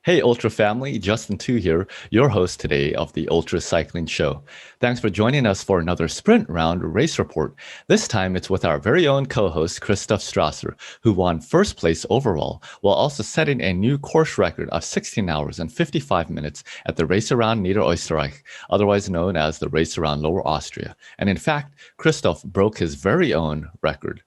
Hey, Ultra family, Justin Too here, your host today of the Ultra Cycling Show. Thanks for joining us for another Sprint Round Race Report. This time it's with our very own co-host, Christoph Strasser, who won first place overall, while also setting a new course record of 16 hours and 55 minutes at the Race Around Niederösterreich, otherwise known as the Race Around Lower Austria. And in fact, Christoph broke his very own record.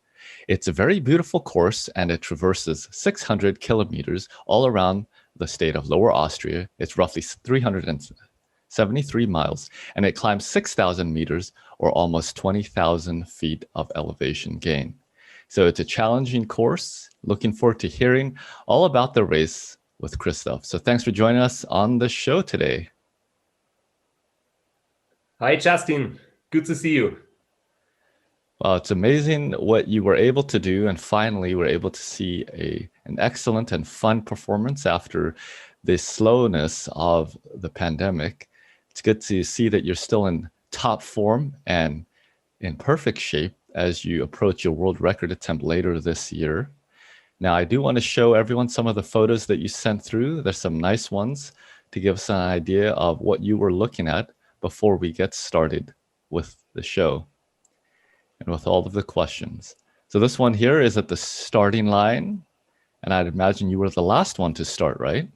It's a very beautiful course and it traverses 600 kilometers all around the state of Lower Austria. It's roughly 373 miles, and it climbs 6,000 meters or almost 20,000 feet of elevation gain. So it's a challenging course. Looking forward to hearing all about the race with Christoph. So thanks for joining us on the show today. Hi, Justin. Good to see you. Well, it's amazing what you were able to do, and finally we're able to see an excellent and fun performance after the slowness of the pandemic. It's good to see that you're still in top form and in perfect shape as you approach your world record attempt later this year. Now, I do want to show everyone some of the photos that you sent through. There's some nice ones to give us an idea of what you were looking at before we get started with the show and with all of the questions. So this one here is at the starting line, and I'd imagine you were the last one to start, right?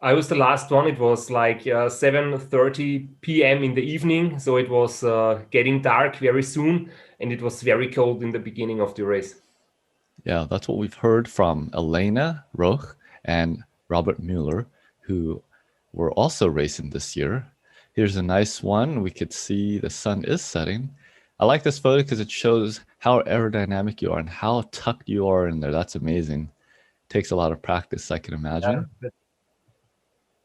I was the last one. It was like 7:30 p.m. in the evening, so it was getting dark very soon, and it was very cold in the beginning of the race. Yeah, that's what we've heard from Elena Roch and Robert Mueller, who were also racing this year. Here's a nice one. We could see the sun is setting. I like this photo because it shows how aerodynamic you are and how tucked you are in there. That's amazing. Takes a lot of practice, I can imagine.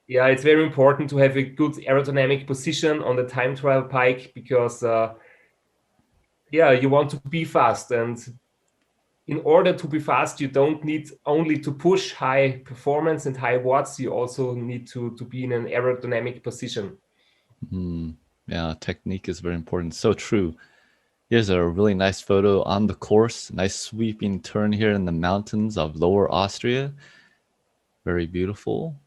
Yeah, it's very important to have a good aerodynamic position on the time trial bike because, you want to be fast. And in order to be fast, you don't need only to push high performance and high watts. You also need to be in an aerodynamic position. Yeah, technique is very important. So true. Here's a really nice photo on the course. Nice sweeping turn here in the mountains of Lower Austria. Very beautiful.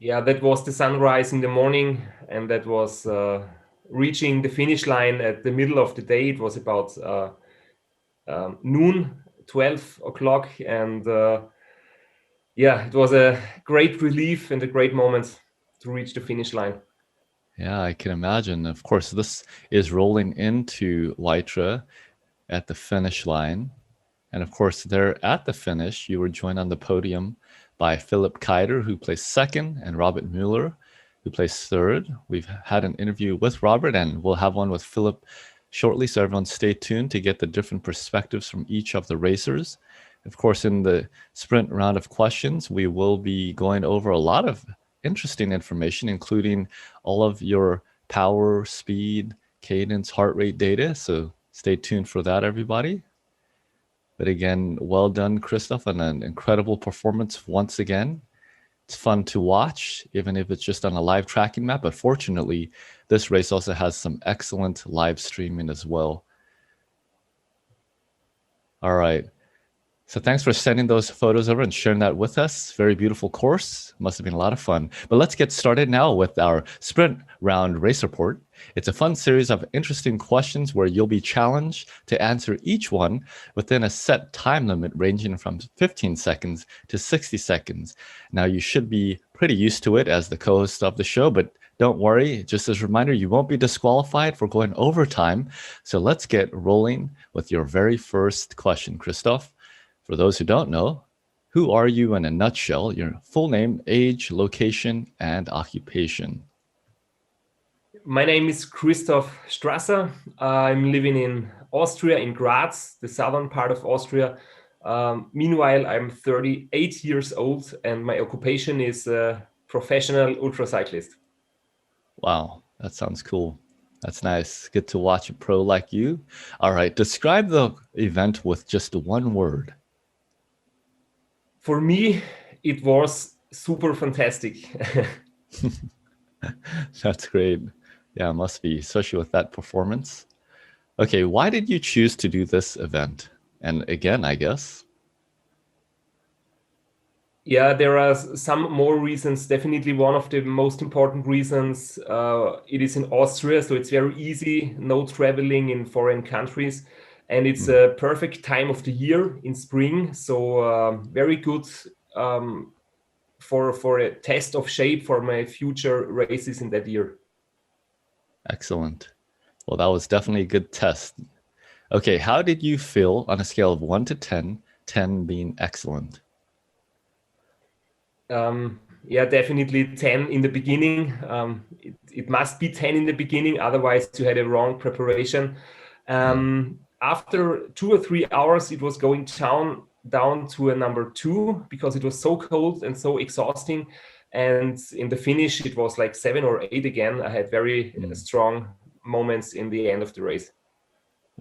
Yeah, that was the sunrise in the morning, and that was reaching the finish line at the middle of the day. It was about noon, 12 o'clock, and it was a great relief and a great moment to reach the finish line. Yeah, I can imagine. Of course, this is rolling into Lytra at the finish line. And of course, there at the finish, you were joined on the podium by Philipp Keider, who placed second, and Robert Mueller, who placed third. We've had an interview with Robert, and we'll have one with Philipp shortly, so everyone stay tuned to get the different perspectives from each of the racers. Of course, in the sprint round of questions, we will be going over a lot of interesting information, including all of your power, speed, cadence, heart rate data. So stay tuned for that, everybody. But again, well done, Christoph, and an incredible performance once again. It's fun to watch, even if it's just on a live tracking map. But fortunately, this race also has some excellent live streaming as well. All right. So thanks for sending those photos over and sharing that with us. Very beautiful course. Must have been a lot of fun. But let's get started now with our sprint round race report. It's a fun series of interesting questions where you'll be challenged to answer each one within a set time limit ranging from 15 seconds to 60 seconds. Now, you should be pretty used to it as the co-host of the show, but don't worry. Just as a reminder, you won't be disqualified for going over time. So let's get rolling with your very first question, Christoph. For those who don't know, who are you in a nutshell? Your full name, age, location, and occupation. My name is Christoph Strasser. I'm living in Austria, in Graz, the southern part of Austria. Meanwhile, I'm 38 years old, and my occupation is a professional ultracyclist. Wow, that sounds cool. That's nice. Good to watch a pro like you. All right, describe the event with just one word. For me, it was super fantastic. That's great. Yeah, it must be, especially with that performance. Okay, why did you choose to do this event? And again, I guess. Yeah, there are some more reasons. Definitely one of the most important reasons, it is in Austria, so it's very easy, no traveling in foreign countries. And it's a perfect time of the year in spring, so very good for a test of shape for my future races in that year. Excellent. Well, that was definitely a good test. Okay, how did you feel on a scale of 1 to 10, 10 being excellent? Yeah, definitely 10 in the beginning. It must be 10 in the beginning, otherwise you had a wrong preparation. After 2 or 3 hours, it was going down to a number 2 because it was so cold and so exhausting. And in the finish, it was like 7 or 8 again. I had very strong moments in the end of the race.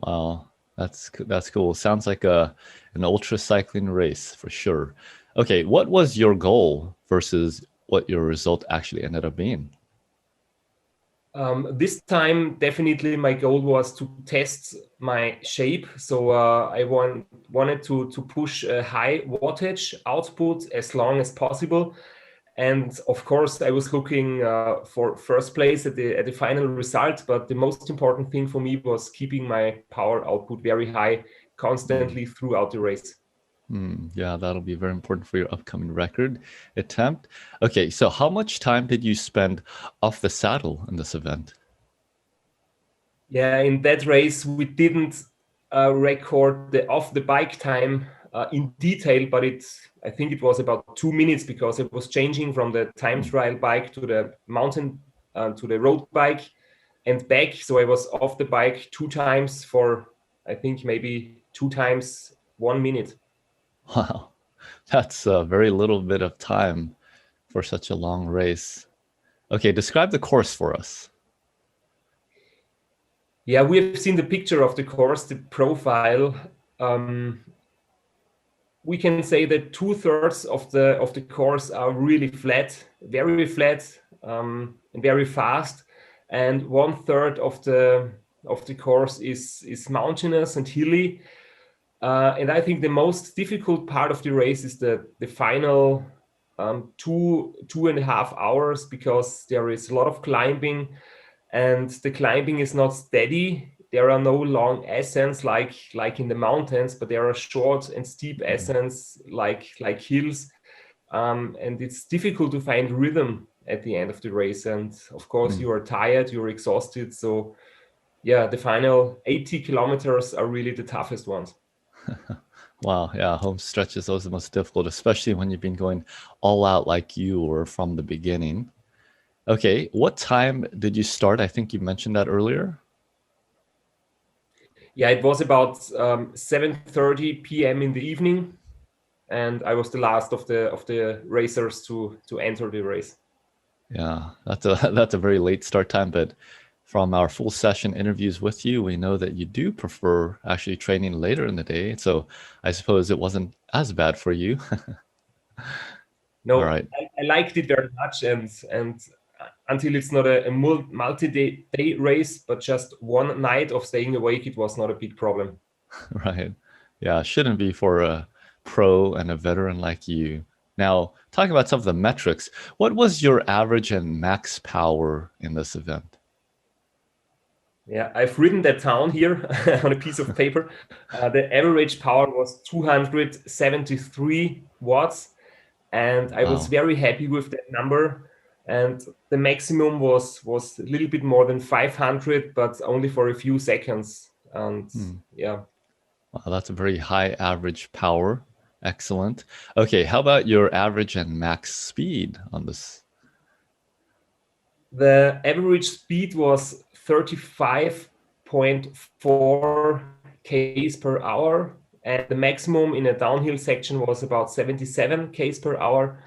Wow, that's cool. Sounds like an ultra cycling race for sure. Okay, what was your goal versus what your result actually ended up being? This time, definitely my goal was to test my shape. So I wanted to push a high wattage output as long as possible. And of course, I was looking for first place at the final result. But the most important thing for me was keeping my power output very high constantly throughout the race. Yeah, that'll be very important for your upcoming record attempt. Okay, so how much time did you spend off the saddle in this event? Yeah, in that race, we didn't record the off the bike time in detail, but I think it was about 2 minutes because it was changing from the time trial bike to the mountain to the road bike and back. So I was off the bike 2 times for, I think, maybe 2 times 1 minute. Wow, that's a very little bit of time for such a long race. Okay, describe the course for us. Yeah, we have seen the picture of the course, the profile. We can say that 2/3 of the course are really flat, and very fast, and 1/3 of the course is mountainous and hilly. And I think the most difficult part of the race is the final 2.5 hours, because there is a lot of climbing, and the climbing is not steady. There are no long ascents like in the mountains, but there are short and steep ascents like hills, and it's difficult to find rhythm at the end of the race. And of course, you are tired, you're exhausted. So yeah, the final 80 kilometers are really the toughest ones. Wow, yeah, home stretch is always the most difficult, especially when you've been going all out like you were from the beginning. Okay, what time did you start? I think you mentioned that earlier. Yeah, it was about 7:30 p.m. in the evening, and I was the last of the racers to enter the race. Yeah, that's a that's a very late start time, but from our full session interviews with you, we know that you do prefer actually training later in the day. So I suppose it wasn't as bad for you. All No, right. I liked it very much, and until it's not a multi-day race, but just one night of staying awake, it was not a big problem. Right. Yeah, shouldn't be for a pro and a veteran like you. Now, talking about some of the metrics, what was your average and max power in this event? Yeah, I've written that down here on a piece of paper. The average power was 273 watts, and I was Wow. very happy with that number. And the maximum was a little bit more than 500, but only for a few seconds. And yeah, Wow, that's a very high average power. Excellent. Okay, how about your average and max speed on this? the average speed was 35.4 k's per hour, and the maximum in a downhill section was about 77 k's per hour.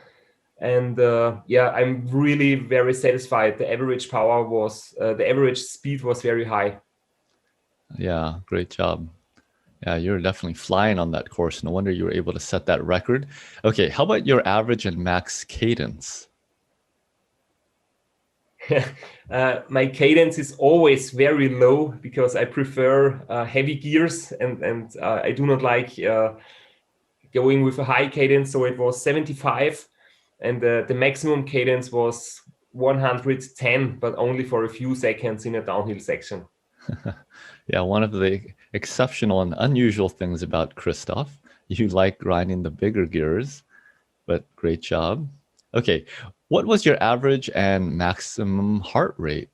And yeah, I'm really very satisfied. The average power was the average speed was very high. Yeah, great job. Yeah, you're definitely flying on that course. No wonder you were able to set that record. Okay, how about your average and max cadence? My cadence is always very low because I prefer heavy gears, and I do not like going with a high cadence, so it was 75, and the maximum cadence was 110, but only for a few seconds in a downhill section. Yeah, one of the exceptional and unusual things about Christoph, you like grinding the bigger gears, but great job. Okay, what was your average and maximum heart rate?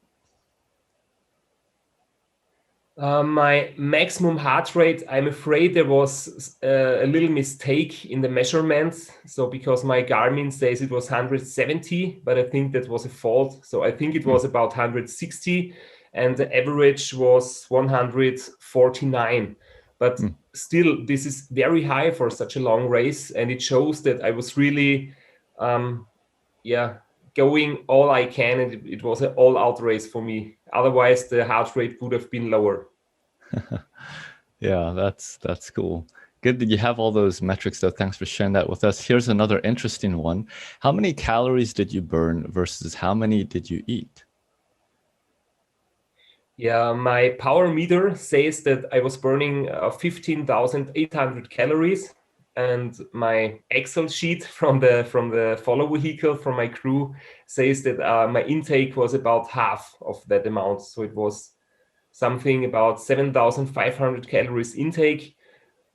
My maximum heart rate, I'm afraid there was a little mistake in the measurements. So because my Garmin says it was 170, but I think that was a fault. So I think it was about 160, and the average was 149. But still, this is very high for such a long race, and it shows that I was really, going all I can, and it was an all-out race for me. Otherwise, the heart rate would have been lower. Yeah, that's cool. Good that you have all those metrics, though. Thanks for sharing that with us. Here's another interesting one. How many calories did you burn versus how many did you eat? Yeah, my power meter says that I was burning 15,800 calories, and my Excel sheet from the follow vehicle from my crew says that my intake was about half of that amount. So it was something about 7,500 calories intake,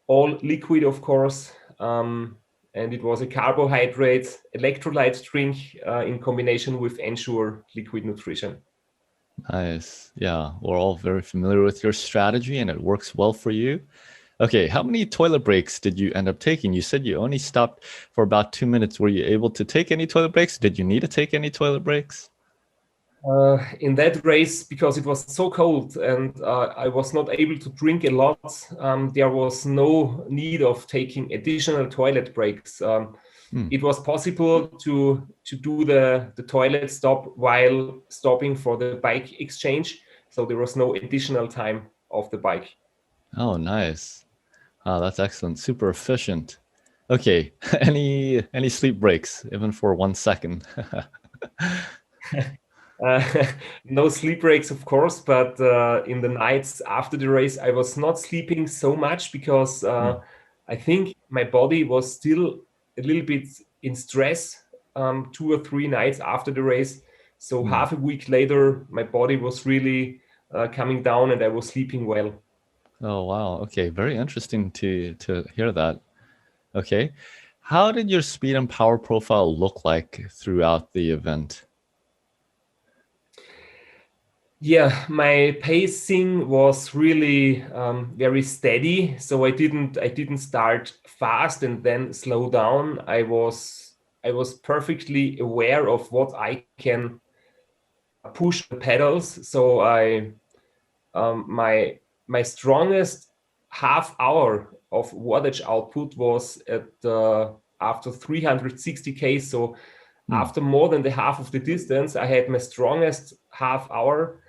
all liquid, of course. And it was a carbohydrate electrolyte drink in combination with Ensure liquid nutrition. Nice. Yeah, we're all very familiar with your strategy and it works well for you. Okay, how many toilet breaks did you end up taking? You said you only stopped for about 2 minutes. Were you able to take any toilet breaks? Did you need to take any toilet breaks? In that race, because it was so cold and I was not able to drink a lot, there was no need of taking additional toilet breaks. It was possible to do the toilet stop while stopping for the bike exchange. So there was no additional time of the bike. Oh, nice. Oh, that's excellent. Super efficient. Okay, any sleep breaks, even for 1 second? No sleep breaks, of course, but in the nights after the race, I was not sleeping so much because I think my body was still a little bit in stress 2 or 3 nights after the race. So half a week later, my body was really coming down and I was sleeping well. Oh, wow. Okay, very interesting to hear that. Okay. How did your speed and power profile look like throughout the event? Yeah, my pacing was really very steady. So I didn't start fast and then slow down. I was perfectly aware of what I can push the pedals. So my strongest half hour of wattage output was at after 360K. So after more than the half of the distance, I had my strongest half hour.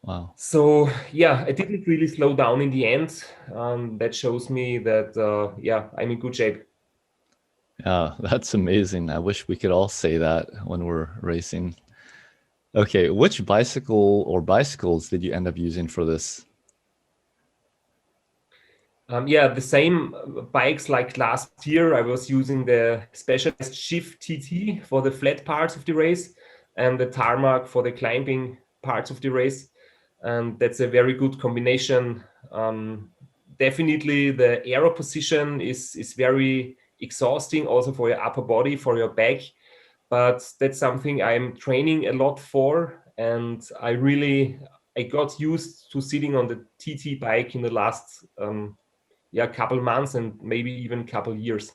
Wow. So yeah, I didn't really slow down in the end. That shows me that I'm in good shape. Yeah, that's amazing. I wish we could all say that when we're racing. Okay, which bicycle or bicycles did you end up using for this? The same bikes like last year. I was using the Specialized Shift TT for the flat parts of the race and the Tarmac for the climbing parts of the race. And that's a very good combination. Definitely the aero position is very exhausting also for your upper body, for your back. But that's something I'm training a lot for. And I got used to sitting on the TT bike in the last couple months and maybe even couple years.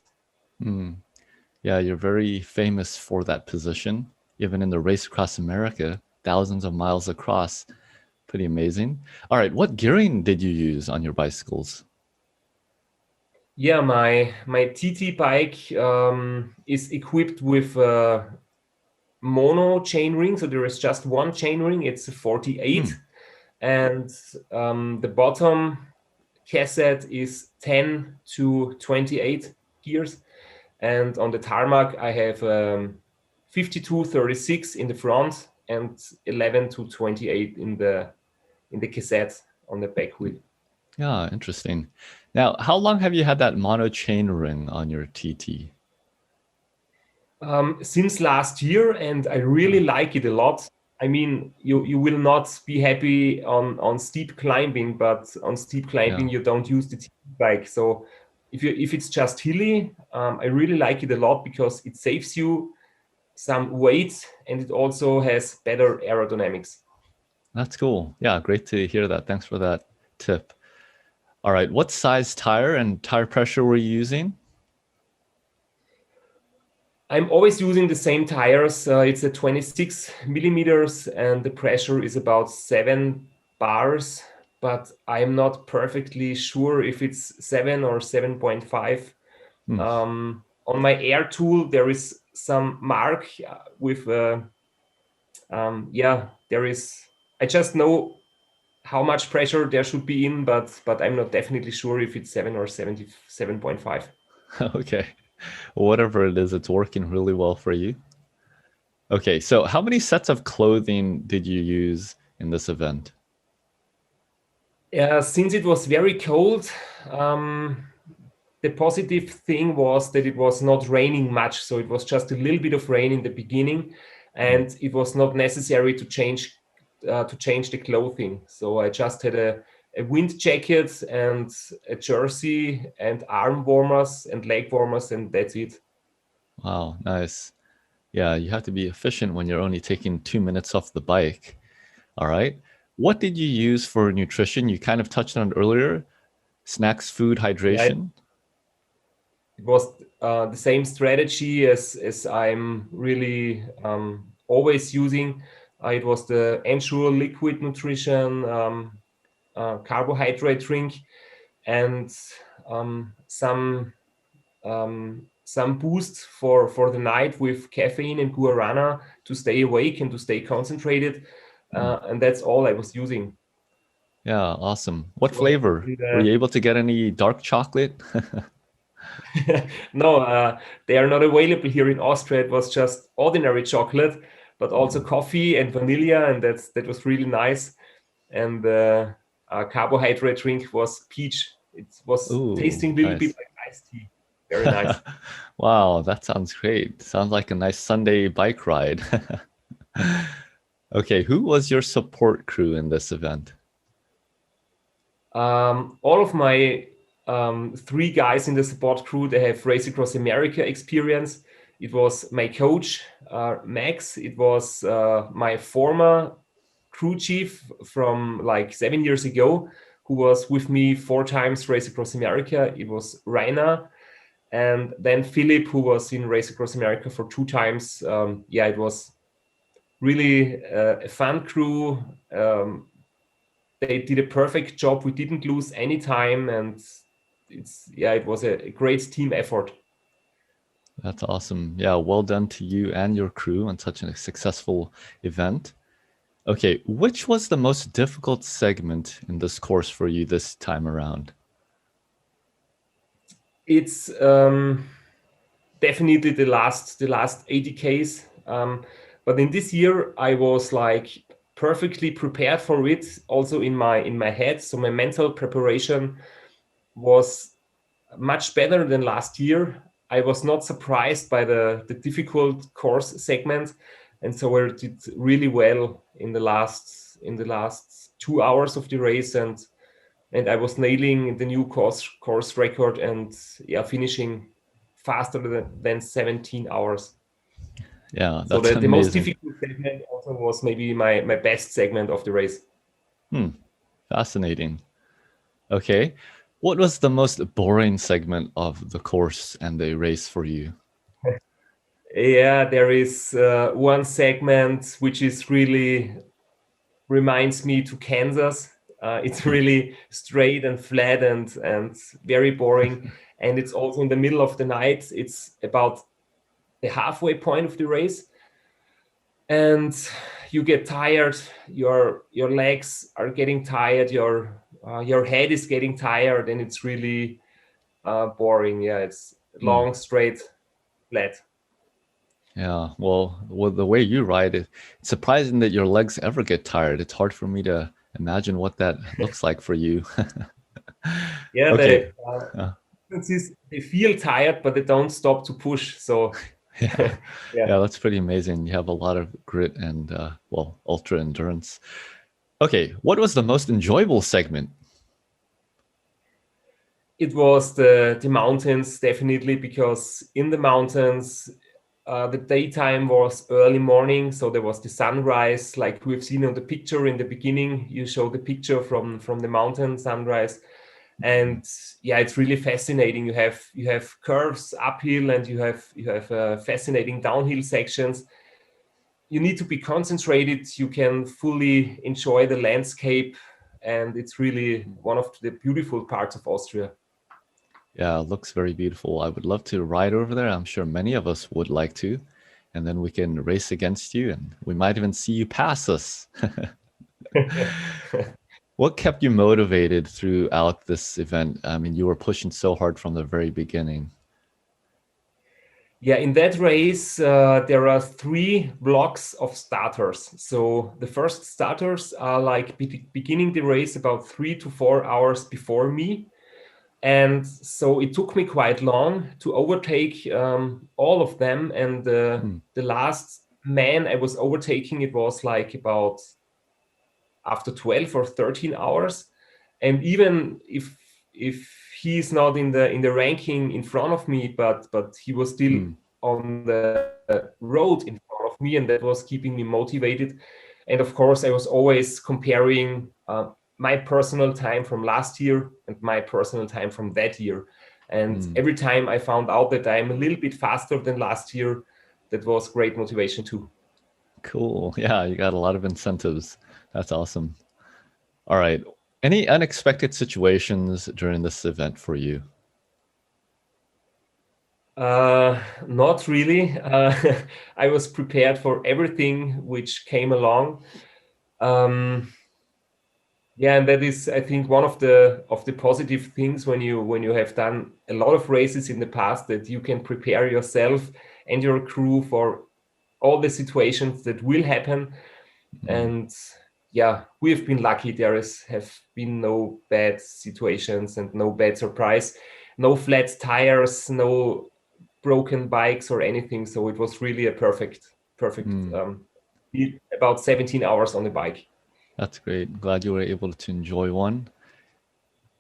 Yeah, you're very famous for that position, even in the race across America, thousands of miles across. Pretty amazing. All right, what gearing did you use on your bicycles? Yeah, my TT bike is equipped with mono chainring, so there is just one chainring. It's a 48, and the bottom cassette is 10 to 28 gears, and on the tarmac I have 52-36 in the front and 11 to 28 in the cassette on the back wheel. Yeah, interesting. Now, how long have you had that mono chain ring on your TT? Since last year, and I really like it a lot. I mean, you will not be happy on steep climbing, but on steep Yeah, climbing you don't use the TT bike. So if it's just hilly, I really like it a lot because it saves you some weight and it also has better aerodynamics. that's cool. Yeah, great to hear that. Thanks for that tip. All right, what size tire and tire pressure were you using? I'm always using the same tires. It's a 26 millimeters and the pressure is about 7 bars, but I'm not perfectly sure if it's 7 or 7.5. Hmm. On my air tool, there is some mark with, yeah, there is, I just know how much pressure there should be in, but I'm not definitely sure if it's 7 or 77.5. Okay, whatever it is, it's working really well for you. Okay, so how many sets of clothing did you use in this event? Since it was very cold, um, the positive thing was that it was not raining much, so it was just a little bit of rain in the beginning, Hmm. and it was not necessary to change the clothing. So I just had a wind jacket and a jersey and arm warmers and leg warmers, and that's it. Wow, nice. Yeah, you have to be efficient when you're only taking 2 minutes off the bike. All right. What did you use for nutrition? You kind of touched on it earlier. Snacks, food, Yeah, hydration. it was the same strategy as I'm really always using. It was the Ensure liquid nutrition, carbohydrate drink, and some boost for the night with caffeine and guarana to stay awake and to stay concentrated. Hmm. And that's all I was using. Yeah, awesome. What flavor? And, Were you able to get any dark chocolate? no, they are not available here in Austria. It was just ordinary chocolate, but also coffee and vanilla, and that was really nice. And carbohydrate drink was peach. It was Ooh, tasting a little bit nice. like iced tea. Very nice. Wow, that sounds great. Sounds like a nice Sunday bike ride. Okay, who was your support crew in this event? All of my three guys in the support crew, they have Race Across America experience. It was my coach, Max. It was my former crew chief from like 7 years ago, who was with me 4 times Race Across America. It was Rainer. And then Philip, who was in Race Across America for 2 times. Yeah, it was really a fun crew. They did a perfect job. We didn't lose any time, and it was a great team effort. That's awesome. Yeah, well done to you and your crew on such a successful event. Okay, which was the most difficult segment in this course for you this time around? It's definitely the last 80 Ks. But in this year, I was like perfectly prepared for it, also in my head. So my mental preparation was much better than last year. I was not surprised by the difficult course segment, and so I did really well in the last 2 hours of the race, and I was nailing the new course record, and yeah, finishing faster than 17 hours. Yeah, So that's the most amazing. difficult segment also was maybe my best segment of the race. Hmm, fascinating. Okay, what was the most boring segment of the course and the race for you? Yeah, there is one segment which is really reminds me to Kansas. It's Hmm. really straight and flat and very boring. And it's also in the middle of the night. It's about the halfway point of the race, and you get tired. Your legs are getting tired. Your head is getting tired, and it's really boring. Yeah, it's Hmm. long, straight, flat. Yeah, well, with the way you ride it, it's surprising that your legs ever get tired. It's hard for me to imagine what that looks like for you. Yeah, Okay. Uh, they feel tired, but they don't stop to push. So yeah. yeah, Yeah, that's pretty amazing. You have a lot of grit and, well, ultra endurance. Okay. What was the most enjoyable segment? it was the mountains definitely, because in the mountains the daytime was early morning, so there was the sunrise, like we've seen on the picture in the beginning. You show the picture from the mountain sunrise, and yeah, it's really fascinating. You have curves uphill, and you have fascinating downhill sections. You need to be concentrated. You can fully enjoy the landscape, and it's really one of the beautiful parts of Austria. Yeah, it looks very beautiful. I would love to ride over there. I'm sure many of us would like to. And then we can race against you, and we might even see you pass us. What kept you motivated throughout this event? I mean, you were pushing so hard from the very beginning. Yeah, in that race, there are three blocks of starters. So the first starters are like beginning the race about 3 to 4 hours before me. And so it took me quite long to overtake all of them. And Hmm. the last man I was overtaking, it was like about after 12 or 13 hours. And even if he's not in the ranking in front of me, but he was still Hmm. on the road in front of me, and that was keeping me motivated. And of course, I was always comparing my personal time from last year and my personal time from that year. And Hmm. every time I found out that I'm a little bit faster than last year, that was great motivation too. Cool. Yeah, you got a lot of incentives. That's awesome. All right. Any unexpected situations during this event for you? Not really. I was prepared for everything which came along. Um, yeah, and that is, I think, one of the positive things when you have done a lot of races in the past, that you can prepare yourself and your crew for all the situations that will happen. Hmm. And yeah, we have been lucky. Have been no bad situations and no bad surprise, no flat tires, no broken bikes or anything. So it was really a perfect Hmm. about 17 hours on the bike. That's great. Glad you were able to enjoy one.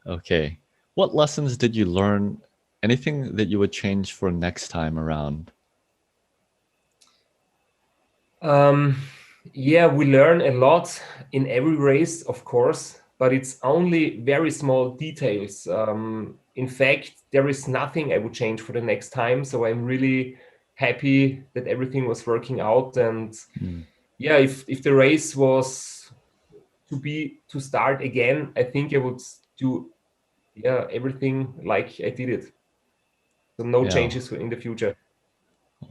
Okay. What lessons did you learn? Anything that you would change for next time around? Um, yeah, we learn a lot in every race, of course, but it's only very small details. In fact, there is nothing I would change for the next time. So I'm really happy that everything was working out. And Hmm. yeah, if the race was to start again, I think I would do everything like I did it. So no Yeah, changes in the future.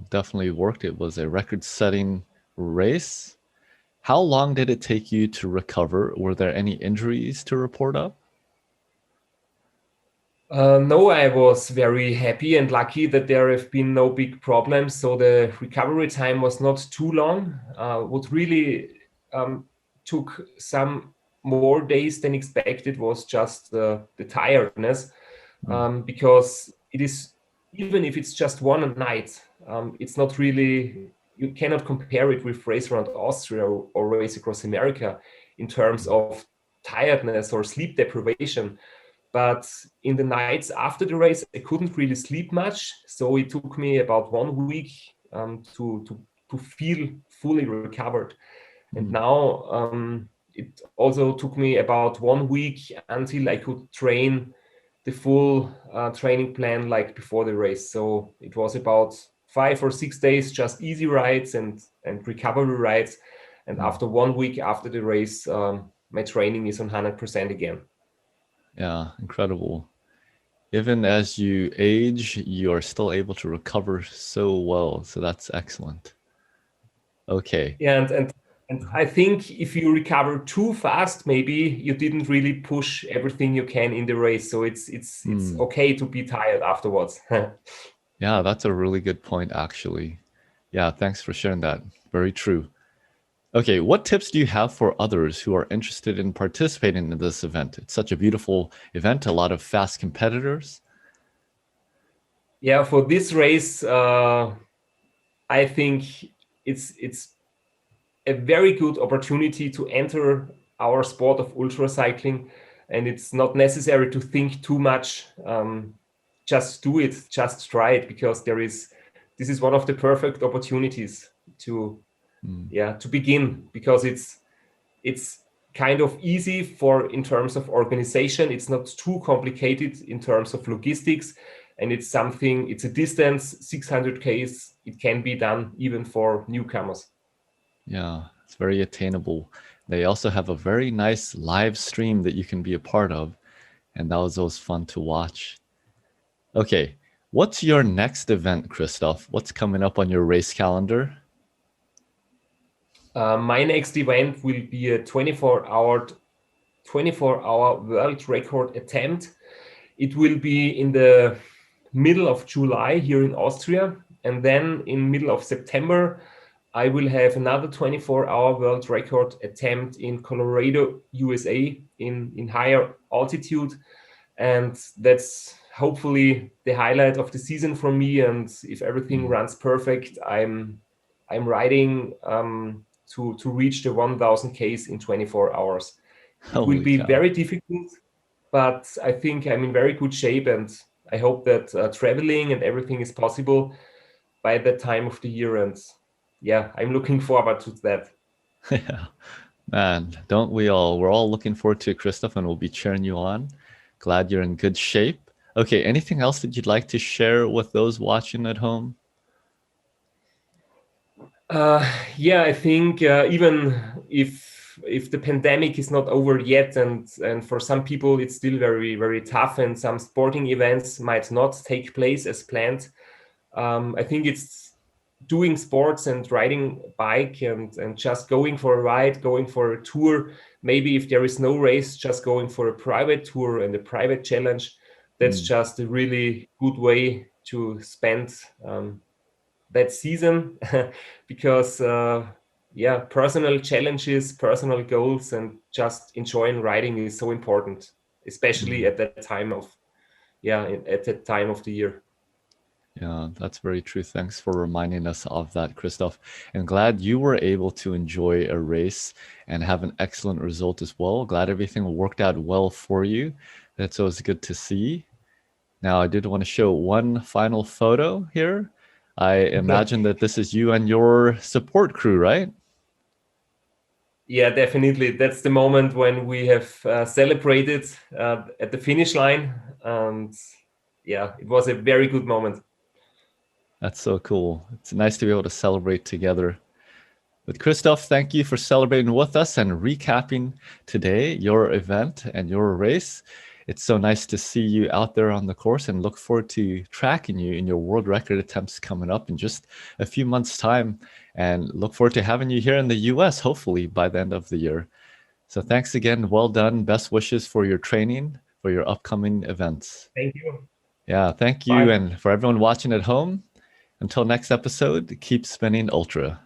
definitely worked. It was a record-setting race. How long did it take you to recover? Were there any injuries to report up? No, I was very happy and lucky that there have been no big problems. So the recovery time was not too long. What really took some more days than expected was just the tiredness, Hmm. because it is, even if it's just one night, it's not really, you cannot compare it with Race Around Austria or Race Across America in terms of tiredness or sleep deprivation. But in the nights after the race, I couldn't really sleep much. So it took me about 1 week to feel fully recovered. And Hmm. now it also took me about 1 week until I could train the full training plan like before the race. So it was about 5 or 6 days, just easy rides and recovery rides. And Hmm. after 1 week after the race, my training is on 100% again. Yeah, incredible. Even as you age, you are still able to recover so well. So that's excellent. Okay. Yeah, and I think if you recover too fast, maybe you didn't really push everything you can in the race. So it's Hmm. okay to be tired afterwards. Yeah, that's a really good point, actually. Yeah, thanks for sharing that. Very true. Okay, what tips do you have for others who are interested in participating in this event? It's such a beautiful event, a lot of fast competitors. Yeah, for this race, I think it's a very good opportunity to enter our sport of ultra cycling, and it's not necessary to think too much. Just do it, just try it, because this is one of the perfect opportunities to to begin, because it's kind of easy for in terms of organization. It's not too complicated in terms of logistics, and it's a distance 600 k's. It can be done even for newcomers. Yeah, it's very attainable. They also have a very nice live stream that you can be a part of, and that was always fun to watch. Okay, what's your next event, Christoph? What's coming up on your race calendar? My next event will be a 24-hour world record attempt. It will be in the middle of July here in Austria, and then in middle of September I will have another 24-hour world record attempt in Colorado, USA, in higher altitude, and that's hopefully the highlight of the season for me. And if everything runs perfect, I'm riding to reach the 1,000 k's in 24 hours. It will Holy be cow. very difficult, but I think I'm in very good shape, and I hope that traveling and everything is possible by that time of the year. And yeah, I'm looking forward to that. Yeah, man, don't we all? We're all looking forward to it, Christoph, and we'll be cheering you on. Glad you're in good shape. Okay, anything else that you'd like to share with those watching at home? Yeah, I think even if the pandemic is not over yet, and for some people it's still very tough, and some sporting events might not take place as planned. I think it's doing sports and riding bike, and just going for a ride, going for a tour. Maybe if there is no race, just going for a private tour and a private challenge. That's just a really good way to spend that season because yeah, personal challenges, personal goals, and just enjoying riding is so important, especially at that time of at that time of the year. Yeah, that's very true. Thanks for reminding us of that, Christoph. And glad you were able to enjoy a race and have an excellent result as well. Glad everything worked out well for you. That's always good to see. Now, I did want to show one final photo here. I imagine that this is you and your support crew, right? Yeah, definitely. That's the moment when we have celebrated at the finish line. And yeah, it was a very good moment. That's so cool. It's nice to be able to celebrate together. But Christoph, thank you for celebrating with us and recapping today your event and your race. It's so nice to see you out there on the course, and look forward to tracking you in your world record attempts coming up in just a few months' time. And look forward to having you here in the US, hopefully by the end of the year. So thanks again. Well done. Best wishes for your training, for your upcoming events. Thank you. Yeah, thank you. Bye. And for everyone watching at home, until next episode, keep spinning ultra.